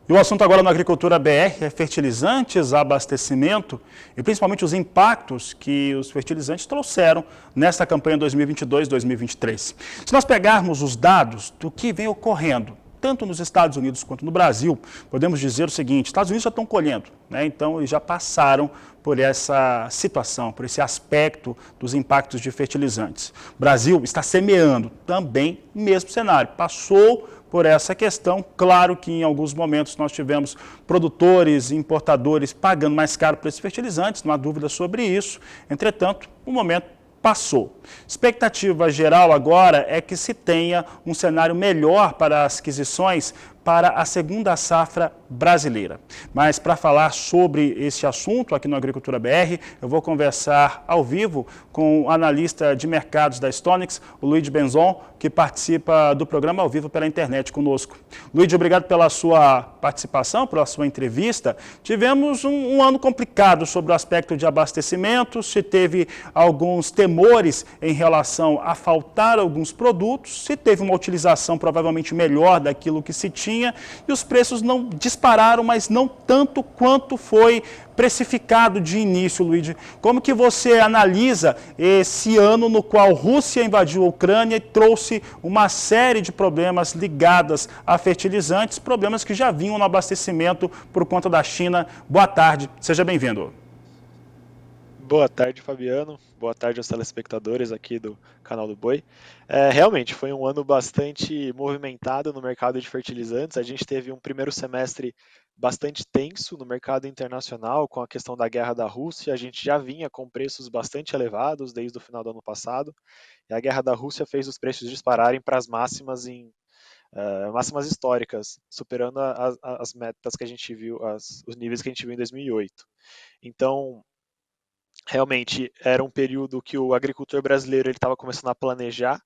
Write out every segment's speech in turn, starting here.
E o assunto agora na Agricultura BR é fertilizantes, abastecimento e principalmente os impactos que os fertilizantes trouxeram nesta campanha 2022-2023. Se nós pegarmos os dados do que vem ocorrendo, tanto nos Estados Unidos quanto no Brasil, podemos dizer o seguinte: Estados Unidos já estão colhendo, né? Então eles já passaram por essa situação, por esse aspecto dos impactos de fertilizantes. O Brasil está semeando também o mesmo cenário, passou por essa questão. Claro que em alguns momentos nós tivemos produtores e importadores pagando mais caro por esses fertilizantes, não há dúvida sobre isso. Entretanto, o momento passou. Expectativa geral agora é que se tenha um cenário melhor para as aquisições para a segunda safra brasileira. Mas para falar sobre esse assunto aqui no Agricultura BR, eu vou conversar ao vivo com o analista de mercados da Stonex, o Luigi Benzon, que participa do programa ao vivo pela internet conosco. Luigi, obrigado pela sua participação, pela sua entrevista. Tivemos um ano complicado sobre o aspecto de abastecimento, se teve alguns temores em relação a faltar alguns produtos, se teve uma utilização provavelmente melhor daquilo que se tinha, e os preços não dispararam, mas não tanto quanto foi precificado de início, Luigi. Como que você analisa esse ano no qual a Rússia invadiu a Ucrânia e trouxe uma série de problemas ligados a fertilizantes, problemas que já vinham no abastecimento por conta da China? Boa tarde, seja bem-vindo. Boa tarde, Fabiano. Boa tarde aos telespectadores aqui do canal do Boi. Realmente foi um ano bastante movimentado no mercado de fertilizantes. A gente teve um primeiro semestre bastante tenso no mercado internacional com a questão da guerra da Rússia. A gente já vinha com preços bastante elevados desde o final do ano passado. E a guerra da Rússia fez os preços dispararem para as máximas máximas históricas, superando as metas que a gente viu, os níveis que a gente viu em 2008. Então, realmente era um período que o agricultor brasileiro estava começando a planejar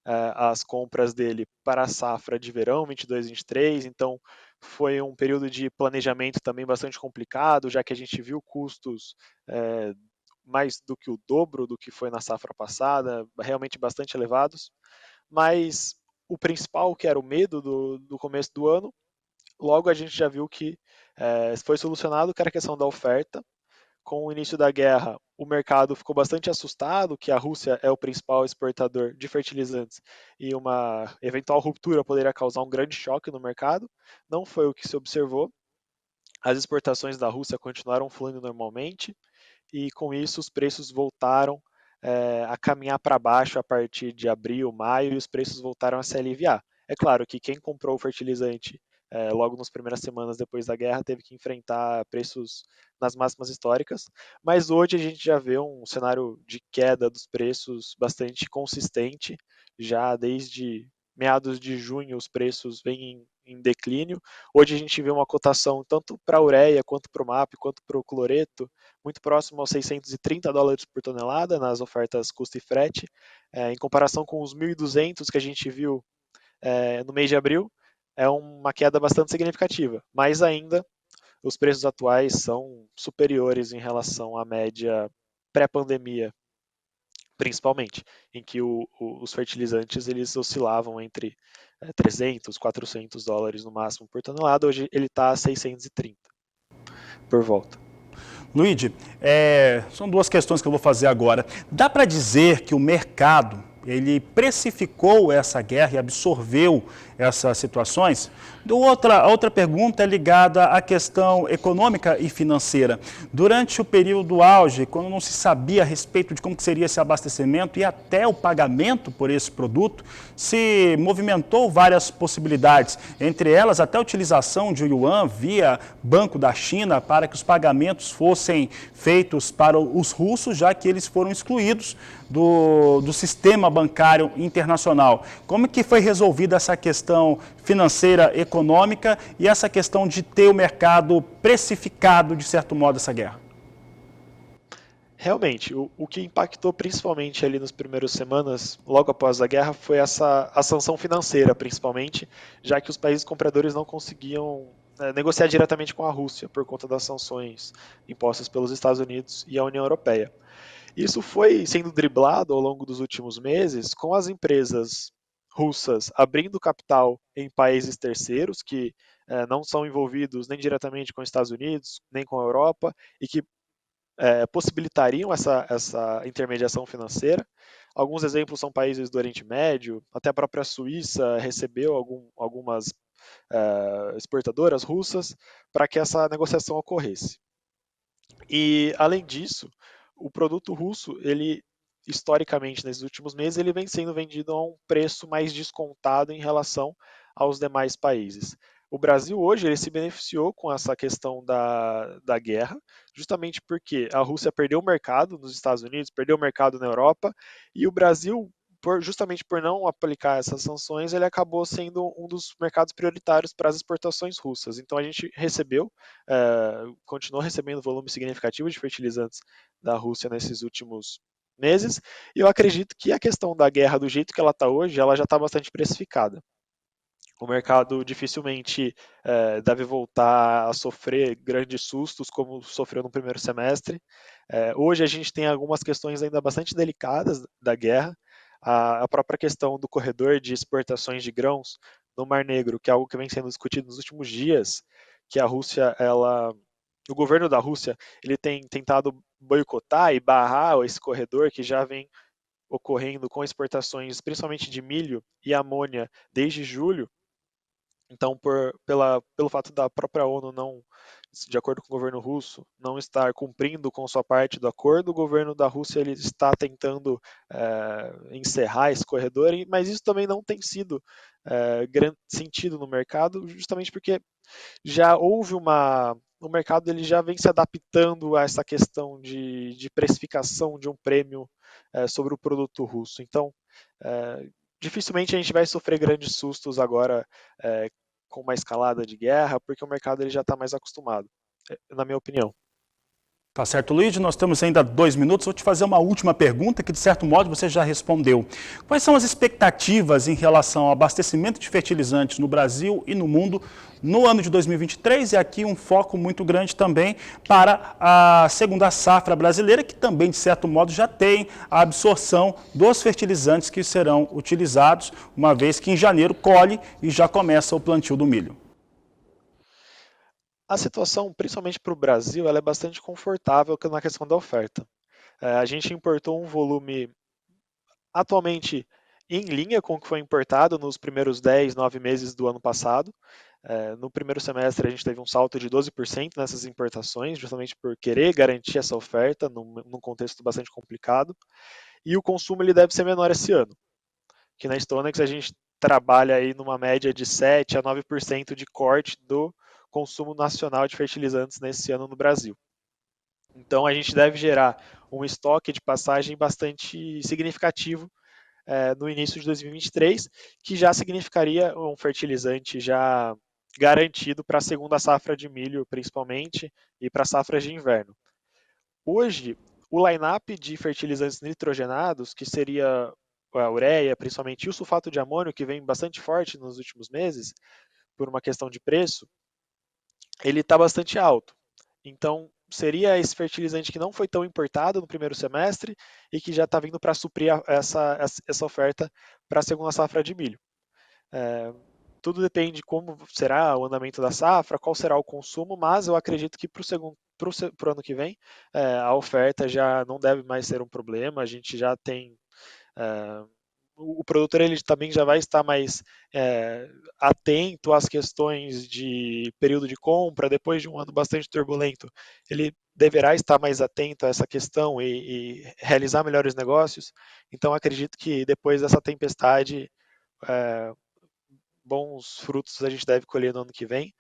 as compras dele para a safra de verão 22-23, então foi um período de planejamento também bastante complicado, já que a gente viu custos mais do que o dobro do que foi na safra passada, realmente bastante elevados, mas o principal, que era o medo do começo do ano, logo a gente já viu que foi solucionado, que era a questão da oferta. Com o início da guerra, o mercado ficou bastante assustado que a Rússia é o principal exportador de fertilizantes e uma eventual ruptura poderia causar um grande choque no mercado. Não foi o que se observou. As exportações da Rússia continuaram fluindo normalmente e com isso os preços voltaram a caminhar para baixo a partir de abril, maio, e os preços voltaram a se aliviar. É claro que quem comprou o fertilizante logo nas primeiras semanas depois da guerra teve que enfrentar preços nas máximas históricas, mas hoje a gente já vê um cenário de queda dos preços bastante consistente, já desde meados de junho os preços vêm em declínio. Hoje a gente vê uma cotação tanto para a ureia, quanto para o MAP, quanto para o cloreto, muito próximo aos $630 por tonelada nas ofertas custo e frete, em comparação com os 1.200 que a gente viu no mês de abril, é uma queda bastante significativa, mas ainda os preços atuais são superiores em relação à média pré-pandemia, principalmente, em que os fertilizantes eles oscilavam entre $300, $400 no máximo por tonelada. Hoje ele está a 630 por volta. Luigi, são duas questões que eu vou fazer agora. Dá para dizer que o mercado ele precificou essa guerra e absorveu essas situações? A outra pergunta é ligada à questão econômica e financeira. Durante o período auge, quando não se sabia a respeito de como que seria esse abastecimento e até o pagamento por esse produto, se movimentou várias possibilidades, entre elas até a utilização de yuan via Banco da China para que os pagamentos fossem feitos para os russos, já que eles foram excluídos do sistema bancário internacional. Como que foi resolvida essa questão financeira, econômica e essa questão de ter o mercado precificado, de certo modo, essa guerra? Realmente, o que impactou principalmente ali nas primeiras semanas, logo após a guerra, foi a sanção financeira, principalmente, já que os países compradores não conseguiam negociar diretamente com a Rússia por conta das sanções impostas pelos Estados Unidos e a União Europeia. Isso foi sendo driblado ao longo dos últimos meses com as empresas russas abrindo capital em países terceiros que não são envolvidos nem diretamente com os Estados Unidos, nem com a Europa, e que possibilitariam essa intermediação financeira. Alguns exemplos são países do Oriente Médio, até a própria Suíça recebeu algumas exportadoras russas para que essa negociação ocorresse. E, além disso, o produto russo, ele historicamente, nesses últimos meses, ele vem sendo vendido a um preço mais descontado em relação aos demais países. O Brasil hoje ele se beneficiou com essa questão da guerra, justamente porque a Rússia perdeu o mercado nos Estados Unidos, perdeu o mercado na Europa, e o Brasil, justamente por não aplicar essas sanções, ele acabou sendo um dos mercados prioritários para as exportações russas. Então a gente recebeu, continuou recebendo volume significativo de fertilizantes da Rússia nesses últimos meses, e eu acredito que a questão da guerra, do jeito que ela está hoje, ela já está bastante precificada. O mercado dificilmente deve voltar a sofrer grandes sustos como sofreu no primeiro semestre. Hoje a gente tem algumas questões ainda bastante delicadas da guerra. A própria questão do corredor de exportações de grãos no Mar Negro, que é algo que vem sendo discutido nos últimos dias, que a Rússia, o governo da Rússia, ele tem tentado boicotar e barrar esse corredor que já vem ocorrendo com exportações, principalmente de milho e amônia, desde julho. Então, pelo fato da própria ONU não, de acordo com o governo russo, não estar cumprindo com sua parte do acordo, o governo da Rússia ele está tentando encerrar esse corredor, mas isso também não tem sido grande sentido no mercado, justamente porque já houve o mercado ele já vem se adaptando a essa questão de precificação de um prêmio sobre o produto russo. Então, dificilmente a gente vai sofrer grandes sustos agora com uma escalada de guerra, porque o mercado ele já está mais acostumado, na minha opinião. Tá certo, Luiz, nós temos ainda 2 minutos. Vou te fazer uma última pergunta que, de certo modo, você já respondeu. Quais são as expectativas em relação ao abastecimento de fertilizantes no Brasil e no mundo no ano de 2023? E aqui um foco muito grande também para a segunda safra brasileira, que também, de certo modo, já tem a absorção dos fertilizantes que serão utilizados, uma vez que em janeiro colhe e já começa o plantio do milho. A situação, principalmente para o Brasil, ela é bastante confortável na questão da oferta. A gente importou um volume atualmente em linha com o que foi importado nos primeiros 10, 9 meses do ano passado. No primeiro semestre a gente teve um salto de 12% nessas importações, justamente por querer garantir essa oferta num contexto bastante complicado. E o consumo ele deve ser menor esse ano, que na Stonex a gente trabalha aí numa média de 7 a 9% de corte do consumo nacional de fertilizantes nesse ano no Brasil. Então a gente deve gerar um estoque de passagem bastante significativo no início de 2023, que já significaria um fertilizante já garantido para a segunda safra de milho, principalmente, e para safras de inverno. Hoje, o line-up de fertilizantes nitrogenados, que seria a ureia, principalmente, e o sulfato de amônio, que vem bastante forte nos últimos meses, por uma questão de preço, ele está bastante alto. Então, seria esse fertilizante que não foi tão importado no primeiro semestre e que já está vindo para suprir essa oferta para a segunda safra de milho. Tudo depende de como será o andamento da safra, qual será o consumo, mas eu acredito que para o ano que vem a oferta já não deve mais ser um problema, a gente já tem o produtor ele também já vai estar mais atento às questões de período de compra, depois de um ano bastante turbulento, ele deverá estar mais atento a essa questão e realizar melhores negócios. Então, acredito que depois dessa tempestade, bons frutos a gente deve colher no ano que vem.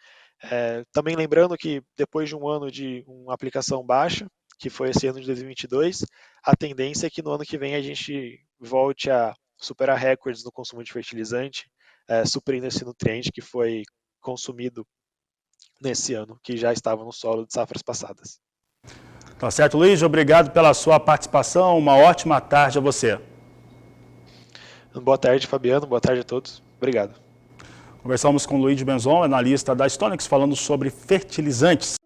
Também lembrando que depois de um ano de uma aplicação baixa, que foi esse ano de 2022, a tendência é que no ano que vem a gente volte a superar recordes no consumo de fertilizante, suprindo esse nutriente que foi consumido nesse ano, que já estava no solo de safras passadas. Tá certo, Luiz? Obrigado pela sua participação. Uma ótima tarde a você. Boa tarde, Fabiano. Boa tarde a todos. Obrigado. Conversamos com o Luiz Benzon, analista da Stonex, falando sobre fertilizantes.